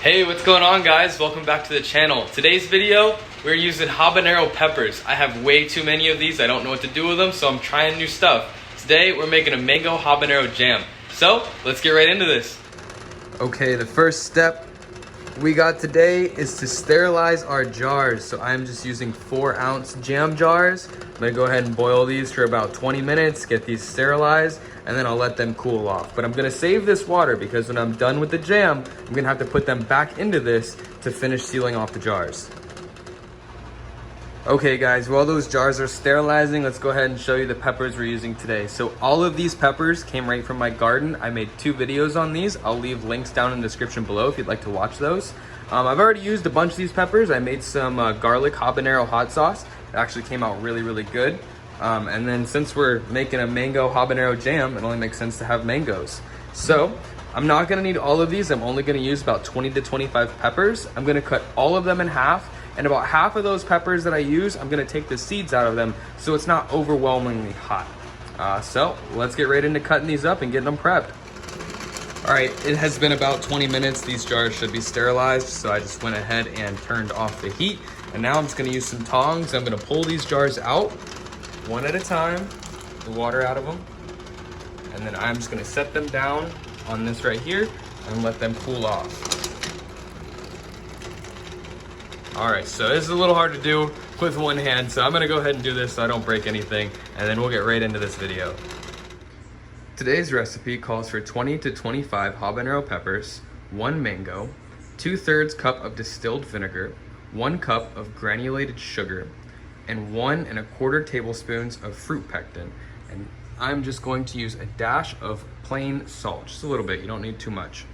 Hey, what's going on, guys? Welcome back to the channel. Today's video, we're using habanero peppers. I have way too many of these. I don't know what to do with them, so I'm trying new stuff. Today, we're making a mango habanero jam. So, let's get right into this. Okay, the first step we got today is to sterilize our jars. So I'm just using 4-ounce jam jars. I'm gonna go ahead and boil these for about 20 minutes, get these sterilized, and then I'll let them cool off. But I'm gonna save this water because when I'm done with the jam, I'm gonna have to put them back into this to finish sealing off the jars. Okay guys, while those jars are sterilizing, let's go ahead and show you the peppers we're using today. So all of these peppers came right from my garden. I made 2 videos on these. I'll leave links down in the description below if you'd like to watch those. I've already used a bunch of these peppers. I made some garlic habanero hot sauce. It actually came out really, really good. And then since we're making a mango habanero jam, it only makes sense to have mangoes. So I'm not gonna need all of these. I'm only gonna use about 20 to 25 peppers. I'm gonna cut all of them in half. And about half of those peppers that I use, I'm gonna take the seeds out of them so it's not overwhelmingly hot. So let's get right into cutting these up and getting them prepped. All right, it has been about 20 minutes. These jars should be sterilized. So I just went ahead and turned off the heat. And now I'm just gonna use some tongs. I'm gonna pull these jars out one at a time, the water out of them. And then I'm just gonna set them down on this right here and let them cool off. All right, so this is a little hard to do with one hand, so I'm gonna go ahead and do this so I don't break anything, and then we'll get right into this video. Today's recipe calls for 20 to 25 habanero peppers, 1 mango, 2/3 cup of distilled vinegar, 1 cup of granulated sugar, and 1 1/4 tablespoons of fruit pectin. And I'm just going to use a dash of plain salt, just a little bit, you don't need too much.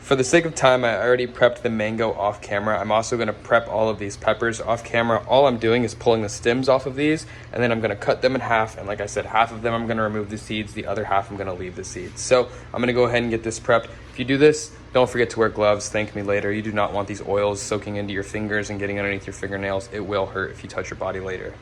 For the sake of time, I already prepped the mango off camera. I'm also gonna prep all of these peppers off camera. All I'm doing is pulling the stems off of these, and then I'm gonna cut them in half. And like I said, half of them I'm gonna remove the seeds, the other half I'm gonna leave the seeds. So I'm gonna go ahead and get this prepped. If you do this, don't forget to wear gloves. Thank me later. You do not want these oils soaking into your fingers and getting underneath your fingernails. It will hurt if you touch your body later.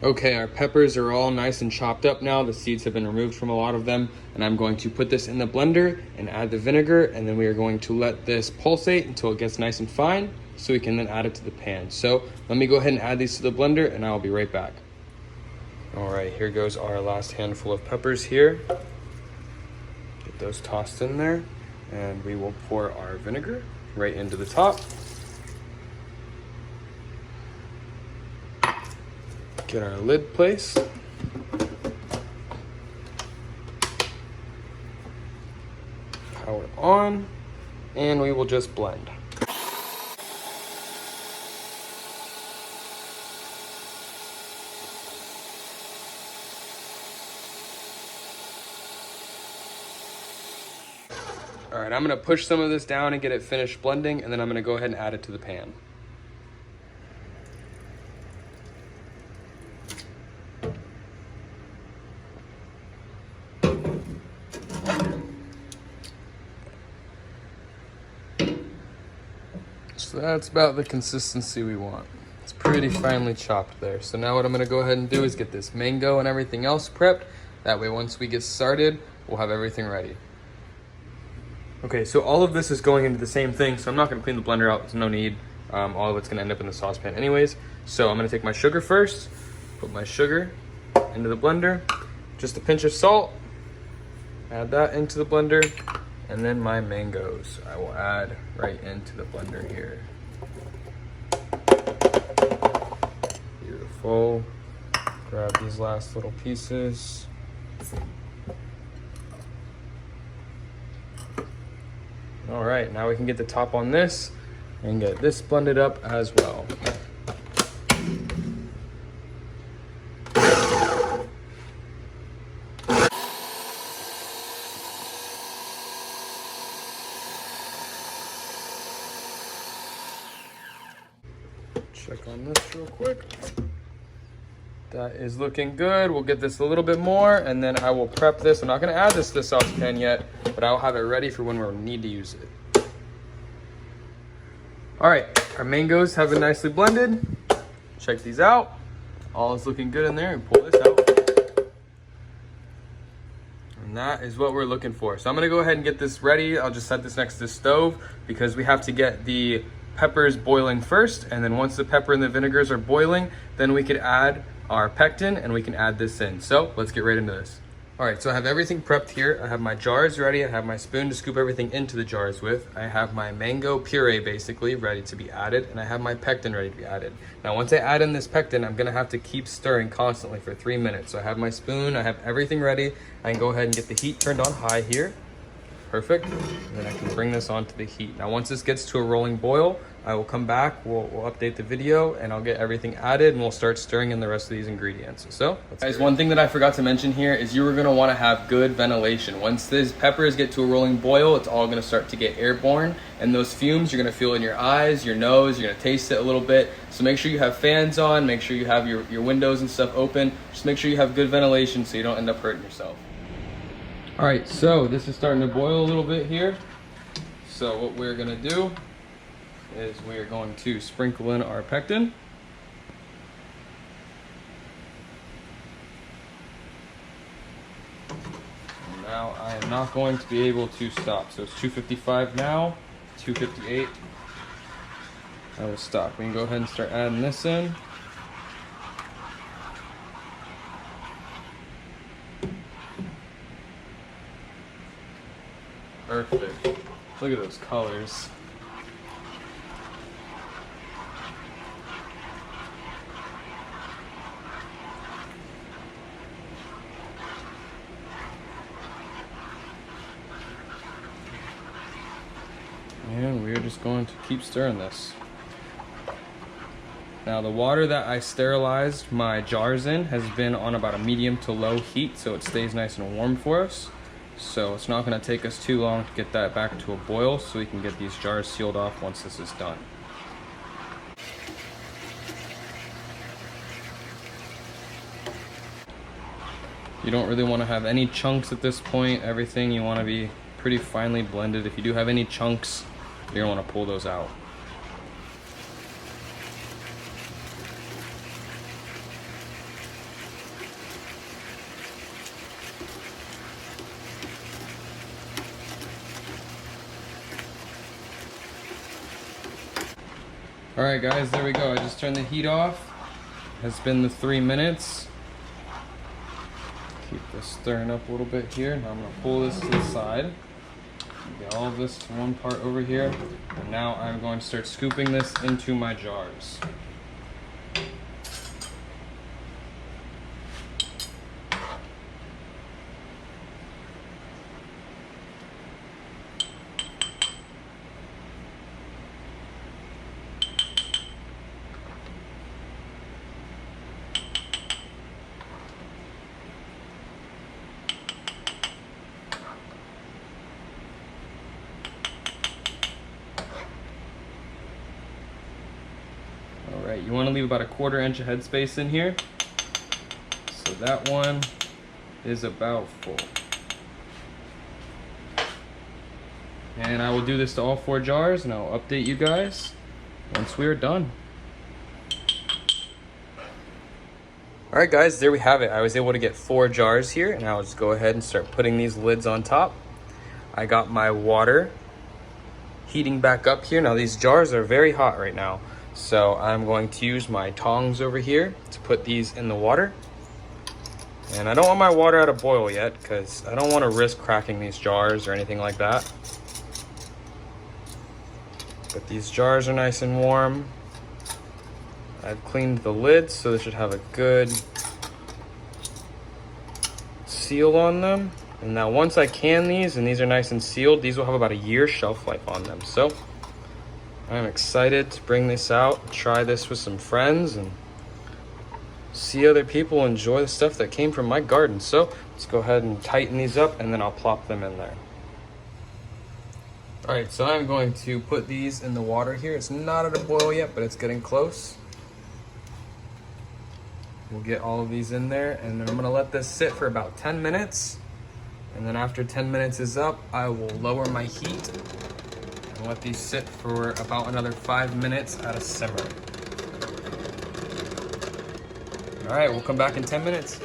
Okay, our peppers are all nice and chopped up now. The seeds have been removed from a lot of them, and I'm going to put this in the blender and add the vinegar, and then we are going to let this pulsate until it gets nice and fine so we can then add it to the pan. So let me go ahead and add these to the blender and I'll be right back. All right, here goes our last handful of peppers here. Get those tossed in there, and we will pour our vinegar right into the top. Get our lid placed. Power on, and we will just blend. All right, I'm gonna push some of this down and get it finished blending, and then I'm gonna go ahead and add it to the pan. So that's about the consistency we want. It's pretty finely chopped there. So now what I'm gonna go ahead and do is get this mango and everything else prepped. That way once we get started, we'll have everything ready. Okay, so all of this is going into the same thing, so I'm not gonna clean the blender out, there's no need. All of it's gonna end up in the saucepan anyways. So I'm gonna take my sugar first, put my sugar into the blender, just a pinch of salt, add that into the blender, and then my mangoes I will add right into the blender here. Beautiful. Grab these last little pieces. All right, now we can get the top on this and get this blended up as well. Check on this real quick. That is looking good. We'll get this a little bit more, and then I will prep this. I'm not gonna add this to the saucepan yet, but I'll have it ready for when we need to use it. All right, our mangoes have been nicely blended. Check these out. All is looking good in there, and pull this out. And And that is what we're looking for. So I'm gonna go ahead and get this ready. I'll just set this next to the stove because we have to get the peppers boiling first. And then once the pepper and the vinegars are boiling, then we could add our pectin and we can add this in. So let's get right into this. All right, so I have everything prepped here. I have my jars ready. I have my spoon to scoop everything into the jars with. I have my mango puree basically ready to be added, and I have my pectin ready to be added. Now, once I add in this pectin, I'm gonna have to keep stirring constantly for 3 minutes. So I have my spoon, I have everything ready. I can go ahead and get the heat turned on high here. Perfect. And then I can bring this onto the heat. Now, once this gets to a rolling boil, I will come back, we'll update the video, and I'll get everything added, and we'll start stirring in the rest of these ingredients. So, guys, one thing that I forgot to mention here is you are gonna wanna have good ventilation. Once these peppers get to a rolling boil, it's all gonna start to get airborne, and those fumes you're gonna feel in your eyes, your nose, you're gonna taste it a little bit. So make sure you have fans on, make sure you have your windows and stuff open. Just make sure you have good ventilation so you don't end up hurting yourself. All right, so this is starting to boil a little bit here. So what we're gonna do is we're going to sprinkle in our pectin. And now I am not going to be able to stop. So it's 2:55 now, 2:58. I will stop. We can go ahead and start adding this in. Perfect. Look at those colors. And we're just going to keep stirring this. Now, the water that I sterilized my jars in has been on about a medium to low heat, so it stays nice and warm for us. So it's not going to take us too long to get that back to a boil so we can get these jars sealed off once this is done. You don't really want to have any chunks at this point. Everything you want to be pretty finely blended. If you do have any chunks, you're going to want to pull those out. All right, guys, there we go. I just turned the heat off. It's been the 3 minutes. Keep this stirring up a little bit here. Now I'm gonna pull this to the side. Get all of this to one part over here. And now I'm going to start scooping this into my jars. Alright, you want to leave about a 1/4 inch of headspace in here. So that one is about full. And I will do this to all 4 jars and I'll update you guys once we are done. Alright guys, there we have it. I was able to get 4 jars here, and I'll just go ahead and start putting these lids on top. I got my water heating back up here. Now these jars are very hot right now. So I'm going to use my tongs over here to put these in the water. And I don't want my water out of boil yet because I don't want to risk cracking these jars or anything like that. But these jars are nice and warm. I've cleaned the lids, so they should have a good seal on them. And now once I can these, and these are nice and sealed, these will have about a year shelf life on them. So I'm excited to bring this out, try this with some friends, and see other people enjoy the stuff that came from my garden. So let's go ahead and tighten these up, and then I'll plop them in there. All right, so I'm going to put these in the water here. It's not at a boil yet, but it's getting close. We'll get all of these in there, and then I'm gonna let this sit for about 10 minutes. And then after 10 minutes is up, I will lower my heat and let these sit for about another 5 minutes at a simmer. All right, we'll come back in 10 minutes.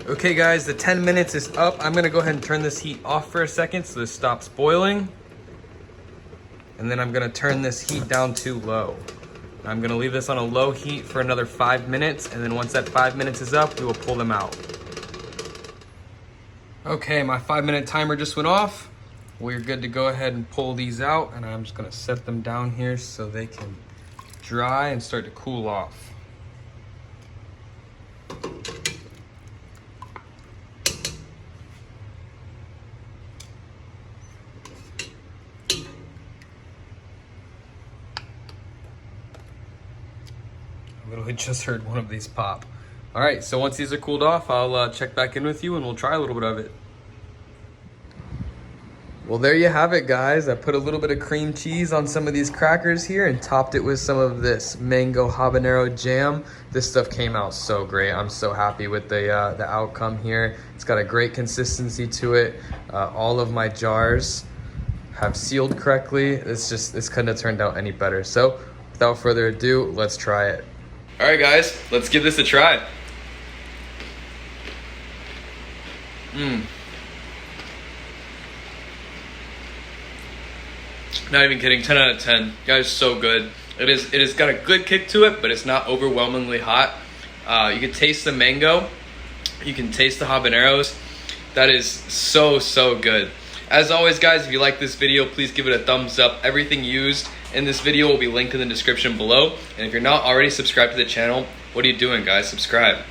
Okay guys, the 10 minutes is up. I'm gonna go ahead and turn this heat off for a second so this stops boiling. And then I'm gonna turn this heat down to low. I'm gonna leave this on a low heat for another 5 minutes, and then once that 5 minutes is up, we will pull them out. Okay, my 5-minute timer just went off. We're good to go ahead and pull these out, and I'm just gonna set them down here so they can dry and start to cool off. I literally just heard one of these pop. All right, so once these are cooled off, I'll check back in with you and we'll try a little bit of it. Well, there you have it, guys. I put a little bit of cream cheese on some of these crackers here and topped it with some of this mango habanero jam. This stuff came out so great. I'm so happy with the outcome here. It's got a great consistency to it. All of my jars have sealed correctly. This couldn't have turned out any better. So without further ado, let's try it. All right, guys, let's give this a try. Not even kidding, 10 out of 10. Guys, so good. It has got a good kick to it, but it's not overwhelmingly hot. You can taste the mango. You can taste the habaneros. That is so, so good. As always, guys, if you like this video, please give it a thumbs up. Everything used in this video will be linked in the description below. And if you're not already subscribed to the channel, what are you doing, guys? Subscribe.